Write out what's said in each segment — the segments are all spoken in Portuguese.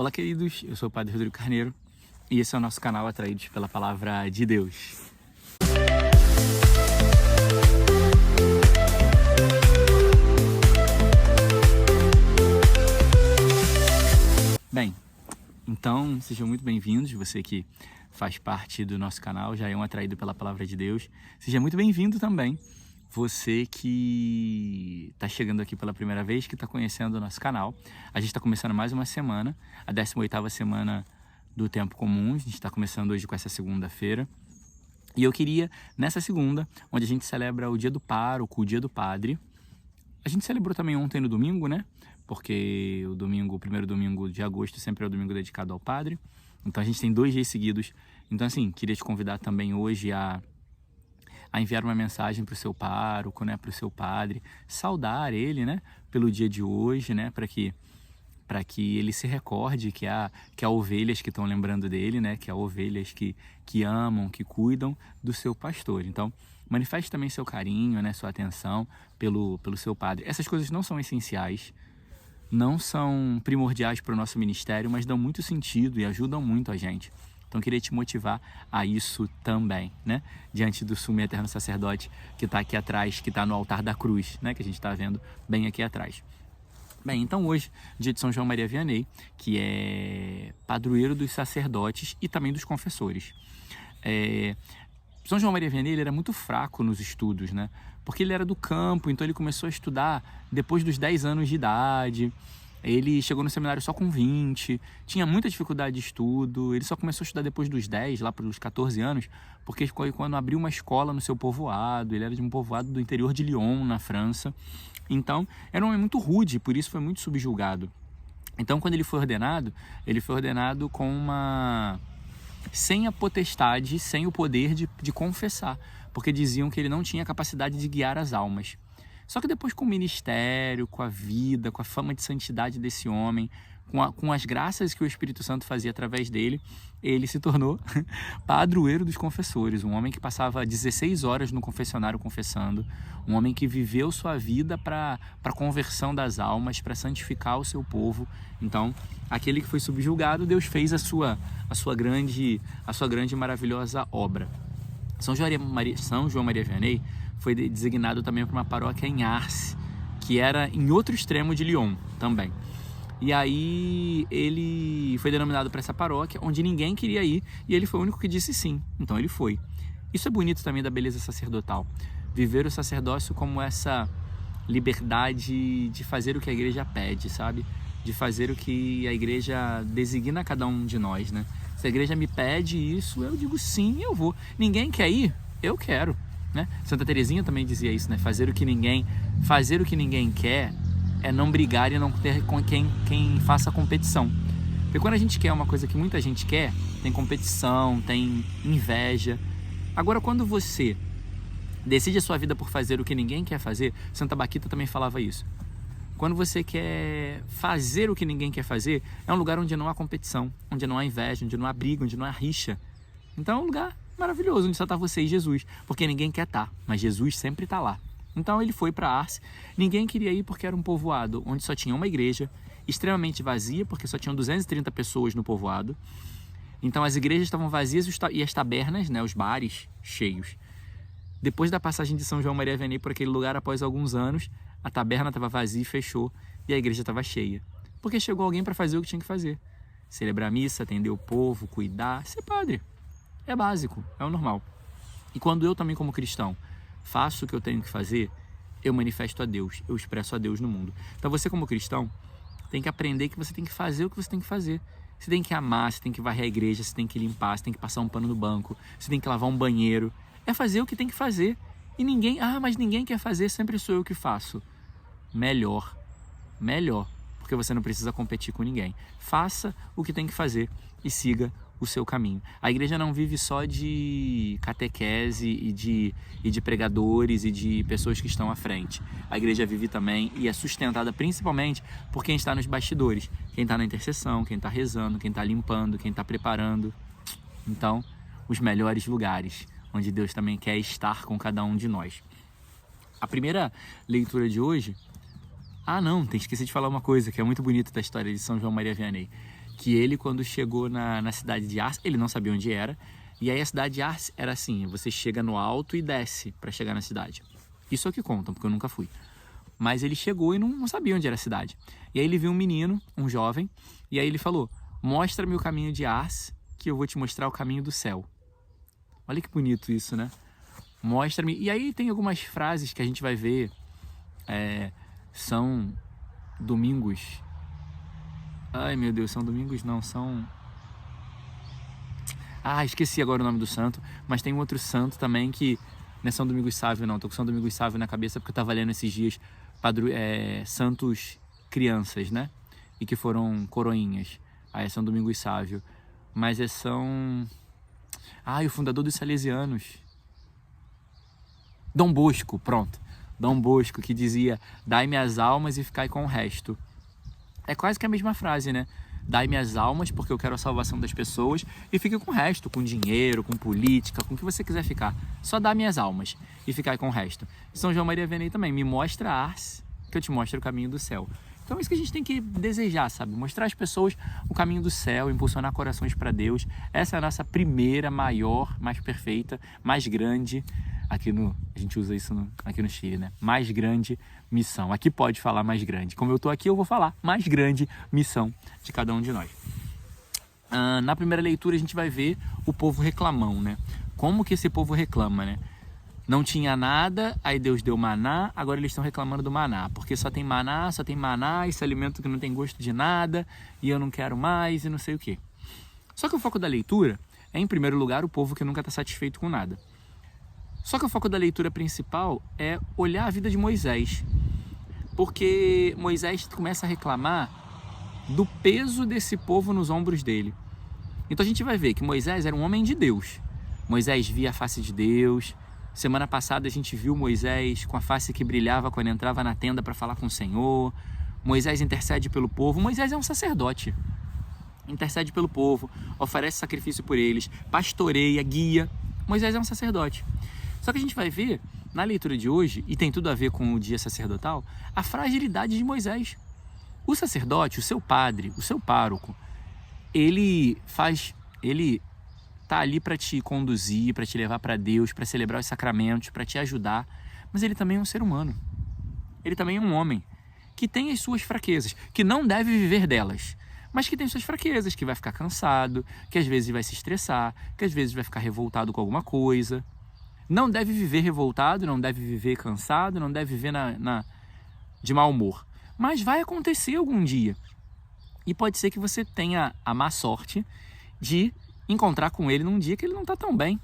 Olá, queridos, eu sou o Padre Rodrigo Carneiro e esse é o nosso canal Atraídos pela Palavra de Deus. Bem, então sejam muito bem-vindos, você que faz parte do nosso canal, já é um atraído pela Palavra de Deus. Seja muito bem-vindo também, você que está chegando aqui pela primeira vez, que está conhecendo o nosso canal. A gente está começando mais uma semana, a 18ª semana do Tempo Comum. A gente está começando hoje com essa segunda-feira. E eu queria, nessa segunda, onde a gente celebra o dia do pároco, o dia do padre. A gente celebrou também ontem no domingo, né? Porque o primeiro domingo de agosto sempre é o domingo dedicado ao padre. Então a gente tem 2 dias seguidos. Então assim, queria te convidar também hoje a enviar uma mensagem para o seu pároco, né, para o seu padre, saudar ele, né, pelo dia de hoje, né, para que ele se recorde que há ovelhas que estão lembrando dele, né, que há ovelhas que amam, que cuidam do seu pastor. Então, manifeste também seu carinho, né, sua atenção pelo seu padre. Essas coisas não são essenciais, não são primordiais para o nosso ministério, mas dão muito sentido e ajudam muito a gente. Então, eu queria te motivar a isso também, né? Diante do sumo e eterno sacerdote que está aqui atrás, que está no altar da cruz, né? Que a gente está vendo bem aqui atrás. Bem, então hoje, dia de São João Maria Vianney, que é padroeiro dos sacerdotes e também dos confessores. São João Maria Vianney, ele era muito fraco nos estudos, né? Porque ele era do campo, então ele começou a estudar depois dos 10 anos de idade. Ele chegou no seminário só com 20, tinha muita dificuldade de estudo, ele só começou a estudar depois dos 10, lá pelos 14 anos, porque foi quando abriu uma escola no seu povoado. Ele era de um povoado do interior de Lyon, na França. Então, era um homem muito rude, por isso foi muito subjulgado. Então, quando ele foi ordenado sem a potestade, sem o poder de confessar, porque diziam que ele não tinha capacidade de guiar as almas. Só que depois, com o ministério, com a vida, com a fama de santidade desse homem, com as graças que o Espírito Santo fazia através dele, ele se tornou padroeiro dos confessores, um homem que passava 16 horas no confessionário confessando, um homem que viveu sua vida para a conversão das almas, para santificar o seu povo. Então, aquele que foi subjulgado, Deus fez a sua grande e maravilhosa obra. São João Maria Vianney foi designado também para uma paróquia em Ars, que era em outro extremo de Lyon também. E aí ele foi denominado para essa paróquia, onde ninguém queria ir, e ele foi o único que disse sim. Então ele foi. Isso é bonito também da beleza sacerdotal. Viver o sacerdócio como essa liberdade de fazer o que a igreja pede, sabe? De fazer o que a igreja designa a cada um de nós, né? Se a igreja me pede isso, eu digo sim, eu vou. Ninguém quer ir? Eu quero. Né? Santa Teresinha também dizia isso, né? Fazer o que ninguém quer é não brigar e não ter com quem faça competição. Porque quando a gente quer uma coisa que muita gente quer, tem competição, tem inveja. Agora, quando você decide a sua vida por fazer o que ninguém quer fazer, Santa Baquita também falava isso. Quando você quer fazer o que ninguém quer fazer, é um lugar onde não há competição, onde não há inveja, onde não há briga, onde não há rixa. Então é um lugar maravilhoso, onde só está você e Jesus, porque ninguém quer estar, mas Jesus sempre está lá. Então ele foi para Ars. Ninguém queria ir porque era um povoado onde só tinha uma igreja, extremamente vazia, porque só tinham 230 pessoas no povoado. Então as igrejas estavam vazias e as tabernas, né, os bares, cheios. Depois da passagem de São João Maria Vianney por aquele lugar, após alguns anos, a taberna estava vazia e fechou, e a igreja estava cheia. Porque chegou alguém para fazer o que tinha que fazer. Celebrar a missa, atender o povo, cuidar, ser padre. É básico, é o normal. E quando eu também, como cristão, faço o que eu tenho que fazer, eu manifesto a Deus, eu expresso a Deus no mundo. Então você, como cristão, tem que aprender que você tem que fazer o que você tem que fazer. Você tem que amar, você tem que varrer a igreja, você tem que limpar, você tem que passar um pano no banco, você tem que lavar um banheiro. É fazer o que tem que fazer. E mas ninguém quer fazer, sempre sou eu que faço. Melhor, porque você não precisa competir com ninguém. Faça o que tem que fazer e siga o seu caminho. A igreja não vive só de catequese e de pregadores e de pessoas que estão à frente. A igreja vive também e é sustentada principalmente por quem está nos bastidores, quem está na intercessão, quem está rezando, quem está limpando, quem está preparando. Então, os melhores lugares onde Deus também quer estar com cada um de nós. A primeira leitura de hoje... esqueci de falar uma coisa que é muito bonita da história de São João Maria Vianney, que ele, quando chegou na cidade de Ars, ele não sabia onde era, e aí a cidade de Ars era assim, você chega no alto e desce para chegar na cidade. Isso é o que contam, porque eu nunca fui. Mas ele chegou e não sabia onde era a cidade. E aí ele viu um menino, um jovem, e aí ele falou, mostra-me o caminho de Ars, que eu vou te mostrar o caminho do céu. Olha que bonito isso, né? Mostra-me. E aí tem algumas frases que a gente vai ver, são domingos. Ai, meu Deus, são domingos não, são... esqueci agora o nome do santo, mas tem um outro santo também que... Não é São Domingos Sávio não, tô com São Domingos Sávio na cabeça porque eu tava lendo esses dias santos crianças, né? E que foram coroinhas. Aí é São Domingos Sávio. Mas São... o fundador dos Salesianos. Dom Bosco, pronto. Dom Bosco, que dizia, dai-me as almas e ficai com o resto. É quase que a mesma frase, né? Dai-me as almas porque eu quero a salvação das pessoas e fique com o resto, com dinheiro, com política, com o que você quiser ficar. Só dá-me as almas e ficar com o resto. São João Maria Vianney também, me mostra a Ars, que eu te mostro o caminho do céu. Então é isso que a gente tem que desejar, sabe? Mostrar às pessoas o caminho do céu, impulsionar corações para Deus. Essa é a nossa primeira, maior, mais perfeita, mais grande... a gente usa isso aqui no Chile, né? Mais grande missão. Aqui pode falar mais grande. Como eu tô aqui, eu vou falar mais grande missão de cada um de nós. Na primeira leitura, a gente vai ver o povo reclamão, né? Como que esse povo reclama, né? Não tinha nada, aí Deus deu maná, agora eles estão reclamando do maná. Porque só tem maná, esse alimento que não tem gosto de nada, e eu não quero mais, e não sei o quê. Só que o foco da leitura é, em primeiro lugar, o povo que nunca está satisfeito com nada. Só que o foco da leitura principal é olhar a vida de Moisés. Porque Moisés começa a reclamar do peso desse povo nos ombros dele. Então a gente vai ver que Moisés era um homem de Deus. Moisés via a face de Deus. Semana passada a gente viu Moisés com a face que brilhava quando entrava na tenda para falar com o Senhor. Moisés intercede pelo povo. Moisés é um sacerdote. Intercede pelo povo, oferece sacrifício por eles, pastoreia, guia. Moisés é um sacerdote. Só que a gente vai ver, na leitura de hoje, e tem tudo a ver com o dia sacerdotal, a fragilidade de Moisés. O sacerdote, o seu padre, o seu pároco, ele tá ali para te conduzir, para te levar para Deus, para celebrar os sacramentos, para te ajudar, mas ele também é um ser humano. Ele também é um homem que tem as suas fraquezas, que não deve viver delas, mas que tem suas fraquezas, que vai ficar cansado, que às vezes vai se estressar, que às vezes vai ficar revoltado com alguma coisa. Não deve viver revoltado, não deve viver cansado, não deve viver de mau humor. Mas vai acontecer algum dia. E pode ser que você tenha a má sorte de encontrar com ele num dia que ele não está tão bem.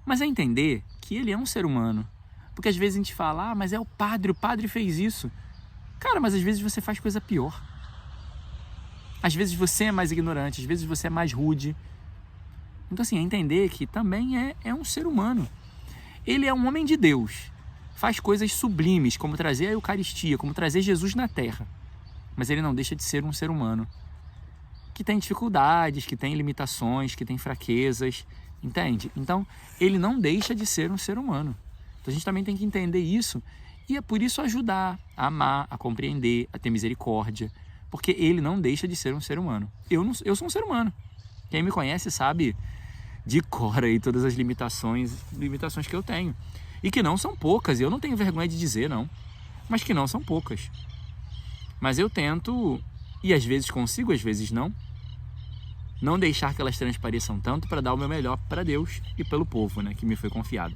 Mas é entender que ele é um ser humano. Porque às vezes a gente fala, mas é o padre fez isso. Cara, mas às vezes você faz coisa pior. Às vezes você é mais ignorante, às vezes você é mais rude. Então assim, é entender que também é um ser humano. Ele é um homem de Deus, faz coisas sublimes, como trazer a Eucaristia, como trazer Jesus na Terra. Mas ele não deixa de ser um ser humano, que tem dificuldades, que tem limitações, que tem fraquezas, entende? Então, ele não deixa de ser um ser humano. Então a gente também tem que entender isso, e é por isso ajudar, a amar, a compreender, a ter misericórdia, porque ele não deixa de ser um ser humano. Eu sou um ser humano. Quem me conhece sabe de cor aí todas as limitações que eu tenho. E que não são poucas, e eu não tenho vergonha de dizer, não. Mas que não são poucas. Mas eu tento, e às vezes consigo, às vezes não deixar que elas transpareçam tanto para dar o meu melhor para Deus e pelo povo, né, que me foi confiado.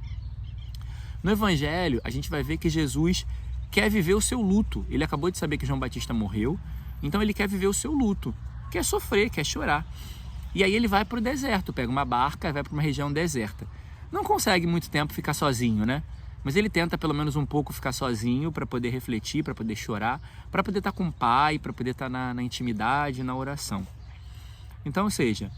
No Evangelho, a gente vai ver que Jesus quer viver o seu luto. Ele acabou de saber que João Batista morreu, então ele quer viver o seu luto. Quer sofrer, quer chorar. E aí ele vai para o deserto, pega uma barca e vai para uma região deserta. Não consegue muito tempo ficar sozinho, né? Mas ele tenta pelo menos um pouco ficar sozinho para poder refletir, para poder chorar, para poder estar com o Pai, para poder estar na intimidade, na oração. Então, ou seja,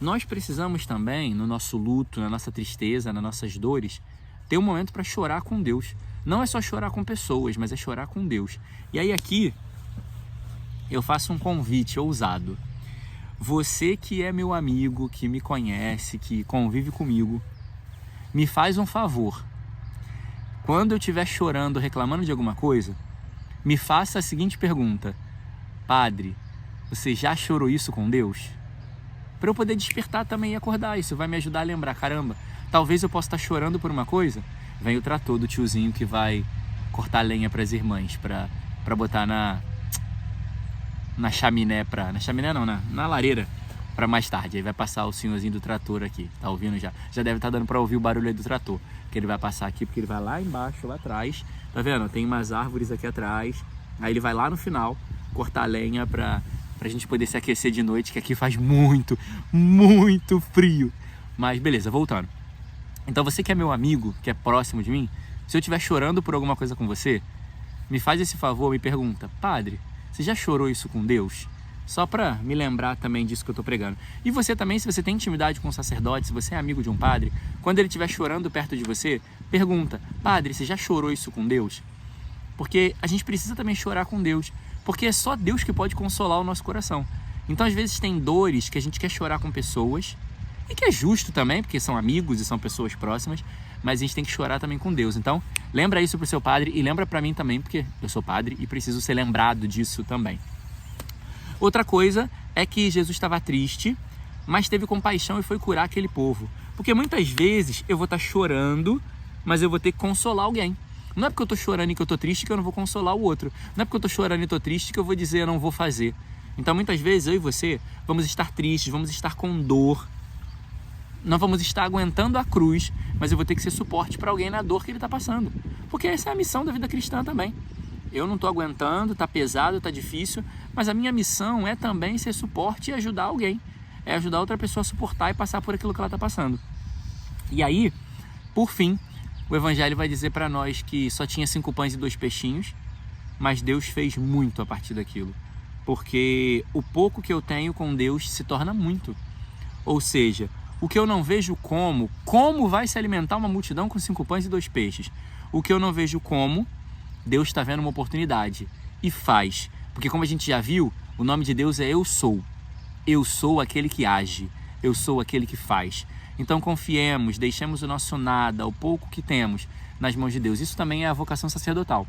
nós precisamos também, no nosso luto, na nossa tristeza, nas nossas dores, ter um momento para chorar com Deus. Não é só chorar com pessoas, mas é chorar com Deus. E aí aqui eu faço um convite ousado. Você que é meu amigo, que me conhece, que convive comigo, me faz um favor. Quando eu estiver chorando, reclamando de alguma coisa, me faça a seguinte pergunta: Padre, Você já chorou isso com Deus? Para eu poder despertar também e acordar. Isso vai me ajudar a lembrar, caramba, talvez eu possa estar chorando por uma coisa. Vem o trator do tiozinho que vai cortar lenha para as irmãs, para botar na chaminé, na chaminé não, na lareira, para mais tarde. Aí vai passar o senhorzinho do trator aqui, tá ouvindo já? Já deve estar dando para ouvir o barulho aí do trator, que ele vai passar aqui, porque ele vai lá embaixo, lá atrás, tá vendo? Tem umas árvores aqui atrás, aí ele vai lá no final cortar lenha para a gente poder se aquecer de noite, que aqui faz muito, muito frio. Mas beleza, voltando. Então você que é meu amigo, que é próximo de mim, se eu estiver chorando por alguma coisa com você, me faz esse favor, me pergunta: padre, você já chorou isso com Deus? Só para me lembrar também disso que eu estou pregando. E você também, se você tem intimidade com um sacerdote, se você é amigo de um padre, quando ele estiver chorando perto de você, pergunta: padre, você já chorou isso com Deus? Porque a gente precisa também chorar com Deus, porque é só Deus que pode consolar o nosso coração. Então às vezes tem dores que a gente quer chorar com pessoas, e que é justo também, porque são amigos e são pessoas próximas, mas a gente tem que chorar também com Deus. Então lembra isso pro seu padre e lembra para mim também, porque eu sou padre e preciso ser lembrado disso também. Outra coisa é que Jesus estava triste, mas teve compaixão e foi curar aquele povo. Porque muitas vezes eu vou estar chorando, mas eu vou ter que consolar alguém. Não é porque eu estou chorando e que eu estou triste que eu não vou consolar o outro. Não é porque eu estou chorando e estou triste que eu vou dizer eu não vou fazer. Então muitas vezes eu e você vamos estar tristes, vamos estar com dor, não vamos estar aguentando a cruz, mas eu vou ter que ser suporte para alguém na dor que ele está passando. Porque essa é a missão da vida cristã também. Eu não estou aguentando, está pesado, está difícil, mas a minha missão é também ser suporte e ajudar alguém. É ajudar outra pessoa a suportar e passar por aquilo que ela está passando. E aí, por fim, o Evangelho vai dizer para nós que só tinha 5 pães e 2 peixinhos, mas Deus fez muito a partir daquilo. Porque o pouco que eu tenho com Deus se torna muito. Ou seja, o que eu não vejo como vai se alimentar uma multidão com 5 pães e 2 peixes? O que eu não vejo como, Deus está vendo uma oportunidade e faz. Porque como a gente já viu, o nome de Deus é Eu Sou. Eu sou aquele que age. Eu sou aquele que faz. Então confiemos, deixemos o nosso nada, o pouco que temos, nas mãos de Deus. Isso também é a vocação sacerdotal.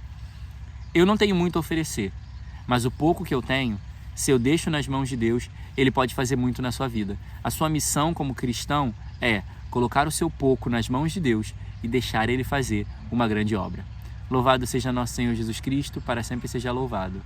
Eu não tenho muito a oferecer, mas o pouco que eu tenho, se eu deixo nas mãos de Deus, Ele pode fazer muito na sua vida. A sua missão como cristão é colocar o seu pouco nas mãos de Deus e deixar Ele fazer uma grande obra. Louvado seja nosso Senhor Jesus Cristo, para sempre seja louvado.